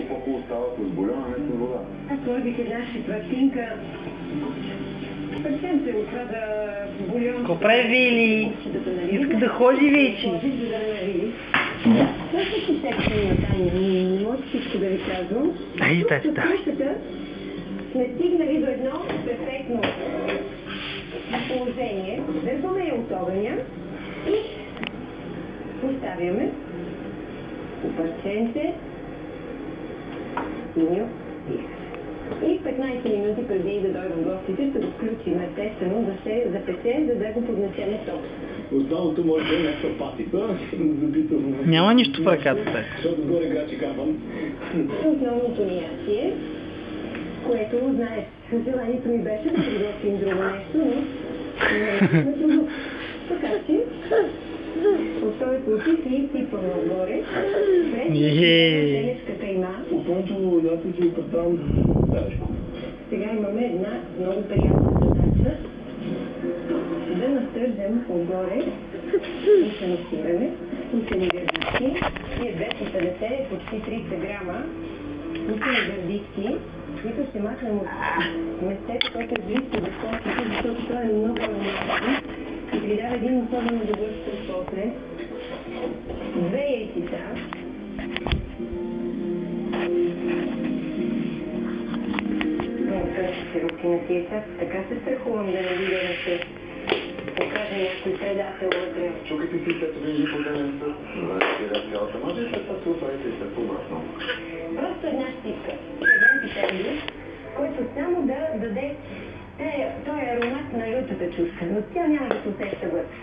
по-хубаво става с бульона, не с вода. Аз сложих една шепвъртинка. Съвсем се отвада бульон. Ко прави Вили? Иска да ходи вече. Също си секция на Таня, не може всичко да ви казвам. Ай, да. Сме стигнали до едно перфектно положение. Дърпаме я от огъня и поставяме парченце синьо и 15 минути преди да дойдат гостите ще го включим естествено да се запече, за да го поднесеме сок. Основното може да е някаква патика, забита в... Няма нищо в ръката. Защото горе грачи капам. Основното ни ястие, което, знаеш, желанието ми беше да приготвим друго нещо, но не е трудно. Така че, от този случай си сипваме отгоре, пред кайма. Основното лято си определям далечко. Сега имаме една много приятна задача да настържем отгоре и се насираме, и се ни гърдички. Ние 250, почти 300 грама, и се ни гърдички, които ще махнем от местето, което е близко до скорките, защото това е много ароматно и ви дава един особено добър вкус после. 2 яйцица. Се руки на тия час, така се страхувам да не видя да се покаже някой предател вътре. Чукайте си след това и поденето, да цялата може и след това се оправите и след обратно. Просто една щипка, един питерли, който само да даде този аромат на лютата чушка, но тя няма да се усеща вътре.